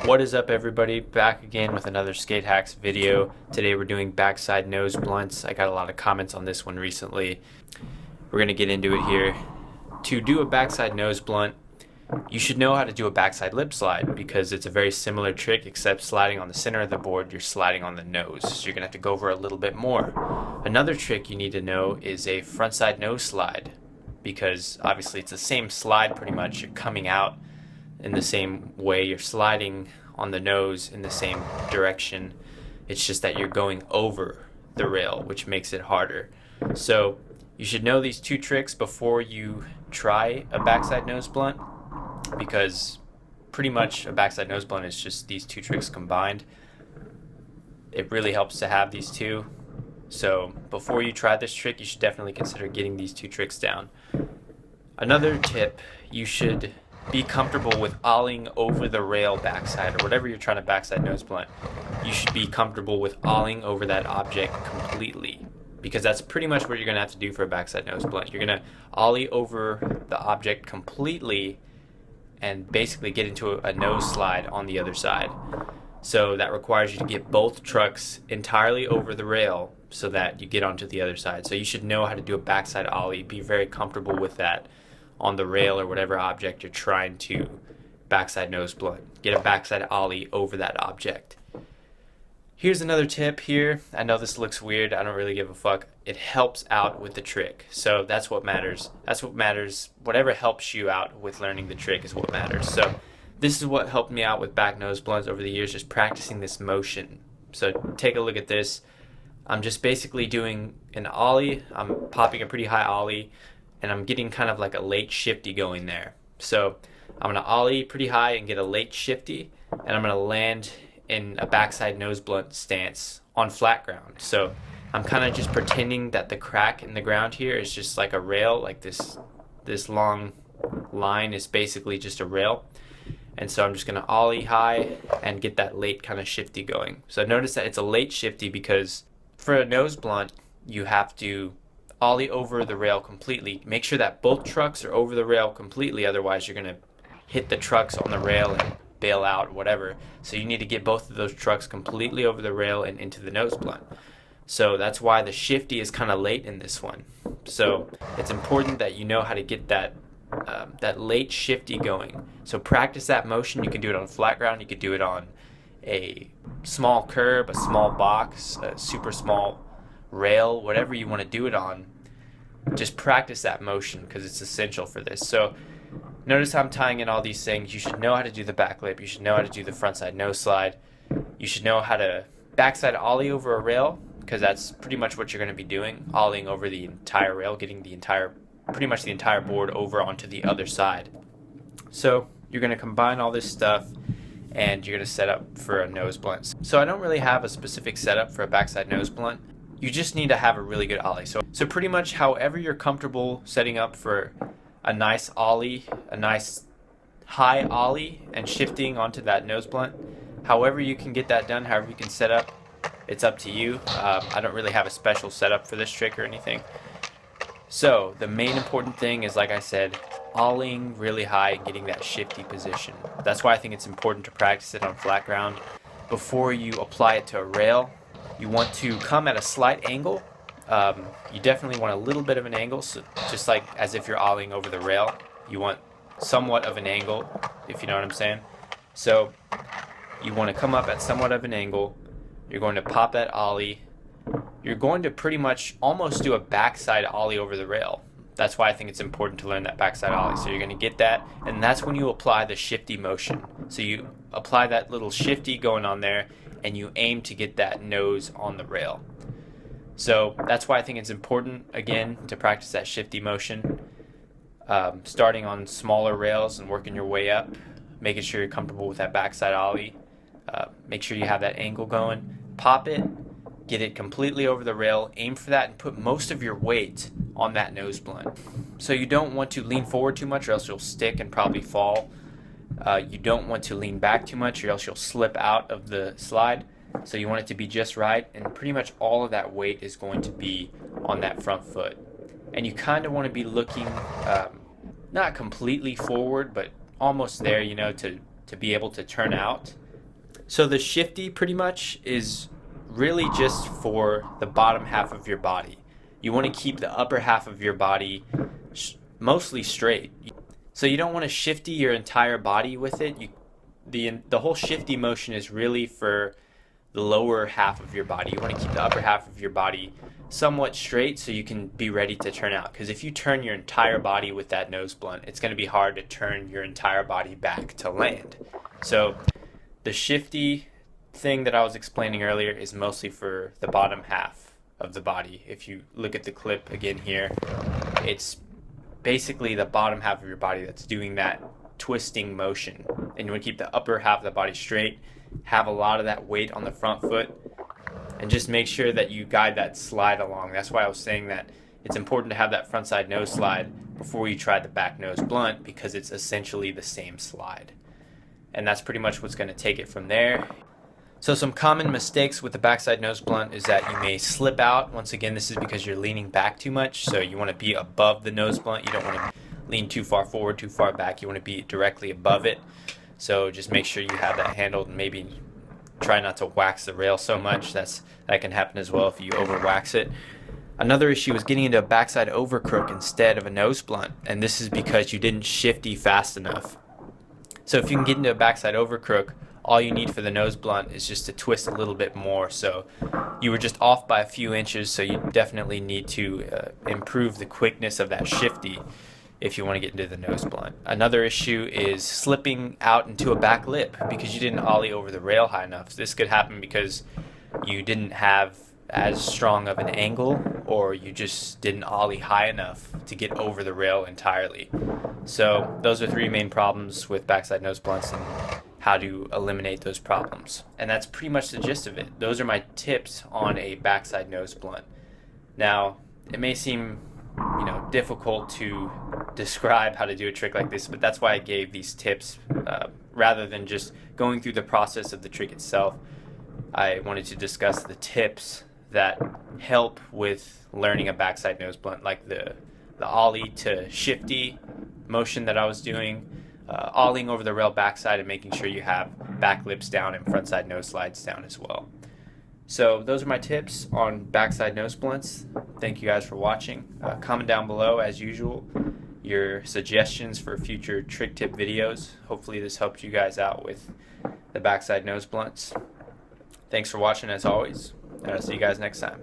What is up, everybody? Back again with another skate hacks video. Today we're doing backside nose blunts. I got a lot of comments on this one recently. We're gonna get into it here. To do a backside nose blunt, you should know how to do a backside lip slide because it's a very similar trick, except sliding on the center of the board, you're sliding on the nose. So you're gonna have to go over a little bit more. Another trick you need to know is a frontside nose slide, because obviously it's the same slide pretty much. You're coming out in the same way, you're sliding on the nose in the same direction. It's just that you're going over the rail, which makes it harder. So you should know these two tricks before you try a backside nose blunt, because pretty much a backside nose blunt is just these two tricks combined. It really helps to have these two. So before you try this trick, you should definitely consider getting these two tricks down. Another tip, you should be comfortable with ollieing over the rail backside, or whatever you're trying to backside nose blunt. You should be comfortable with ollieing over that object completely, because that's pretty much what you're going to have to do for a backside nose blunt. You're going to ollie over the object completely and basically get into a nose slide on the other side. So that requires you to get both trucks entirely over the rail so that you get onto the other side. So you should know how to do a backside ollie, be very comfortable with that on the rail or whatever object you're trying to backside nose blunt. Get a backside ollie over that object. Here's another tip here. I know this looks weird. I don't really give a fuck. It helps out with the trick. So that's what matters. That's what matters. Whatever helps you out with learning the trick is what matters. So this is what helped me out with back nose blunts over the years, just practicing this motion. So take a look at this. I'm just basically doing an ollie. I'm popping a pretty high ollie, and I'm getting kind of like a late shifty going there. So I'm gonna ollie pretty high and get a late shifty, and I'm gonna land in a backside nose blunt stance on flat ground. So I'm kind of just pretending that the crack in the ground here is just like a rail, like this long line is basically just a rail. And so I'm just gonna ollie high and get that late kind of shifty going. So notice that it's a late shifty because for a nose blunt, you have to ollie over the rail completely. Make sure that both trucks are over the rail completely, otherwise you're gonna hit the trucks on the rail and bail out or whatever. So you need to get both of those trucks completely over the rail and into the nose blunt. So that's why the shifty is kind of late in this one. So it's important that you know how to get that late shifty going. So practice that motion. You can do it on flat ground, you could do it on a small curb, a small box, a super small rail, whatever you want to do it on. Just practice that motion because it's essential for this. So notice how I'm tying in all these things. You should know how to do the back lip. You should know how to do the frontside nose slide. You should know how to backside ollie over a rail, because that's pretty much what you're going to be doing, ollieing over the entire rail, getting pretty much the entire board over onto the other side. So you're going to combine all this stuff and you're going to set up for a nose blunt. So I don't really have a specific setup for a backside nose blunt. You just need to have a really good ollie. So pretty much however you're comfortable setting up for a nice ollie, a nice high ollie and shifting onto that nose blunt, however you can get that done, however you can set up, it's up to you. I don't really have a special setup for this trick or anything. So the main important thing is, like I said, ollieing really high and getting that shifty position. That's why I think it's important to practice it on flat ground. Before you apply it to a rail, you want to come at a slight angle. You definitely want a little bit of an angle, so just like as if you're ollieing over the rail, you want somewhat of an angle, if you know what I'm saying. So you want to come up at somewhat of an angle. You're going to pop that ollie. You're going to pretty much almost do a backside ollie over the rail. That's why I think it's important to learn that backside ollie. So you're going to get that, and that's when you apply the shifty motion. So you apply that little shifty going on there, and you aim to get that nose on the rail. So that's why I think it's important, again, to practice that shifty motion, starting on smaller rails and working your way up, making sure you're comfortable with that backside ollie. Make sure you have that angle going. Pop it, get it completely over the rail, aim for that, and put most of your weight on that nose blunt. So you don't want to lean forward too much or else you'll stick and probably fall. You don't want to lean back too much or else you'll slip out of the slide. So you want it to be just right, and pretty much all of that weight is going to be on that front foot. And you kind of want to be looking not completely forward, but almost there, you know, to be able to turn out So the shifty pretty much is really just for the bottom half of your body. You want to keep the upper half of your body mostly straight. So you don't want to shifty your entire body with it. The whole shifty motion is really for the lower half of your body. You want to keep the upper half of your body somewhat straight so you can be ready to turn out. Because if you turn your entire body with that nose blunt, it's going to be hard to turn your entire body back to land. So the shifty thing that I was explaining earlier is mostly for the bottom half of the body. If you look at the clip again here, it's basically the bottom half of your body that's doing that twisting motion. And you want to keep the upper half of the body straight, have a lot of that weight on the front foot, and just make sure that you guide that slide along. That's why I was saying that it's important to have that front side nose slide before you try the back nose blunt, because it's essentially the same slide. And that's pretty much what's going to take it from there. So some common mistakes with the backside nose blunt is that you may slip out. Once again, this is because you're leaning back too much. So you want to be above the nose blunt. You don't want to lean too far forward, too far back. You want to be directly above it. So just make sure you have that handled, and maybe try not to wax the rail so much. That can happen as well if you over wax it. Another issue is getting into a backside overcrook instead of a nose blunt, and this is because you didn't shifty fast enough. So if you can get into a backside overcrook, all you need for the nose blunt is just to twist a little bit more. So you were just off by a few inches, so you definitely need to improve the quickness of that shifty if you want to get into the nose blunt. Another issue is slipping out into a back lip because you didn't ollie over the rail high enough. So this could happen because you didn't have as strong of an angle, or you just didn't ollie high enough to get over the rail entirely. So those are three main problems with backside nose blunts and how to eliminate those problems. And that's pretty much the gist of it. Those are my tips on a backside nose blunt. Now, it may seem difficult to describe how to do a trick like this, but that's why I gave these tips rather than just going through the process of the trick itself. I wanted to discuss the tips that help with learning a backside nose blunt, like the ollie to shifty motion that I was doing, ollieing over the rail backside, and making sure you have back lips down and front side nose slides down as well. So those are my tips on backside nose blunts. Thank you guys for watching. Comment down below, as usual, your suggestions for future trick tip videos. Hopefully this helped you guys out with the backside nose blunts. Thanks for watching as always, and I'll see you guys next time.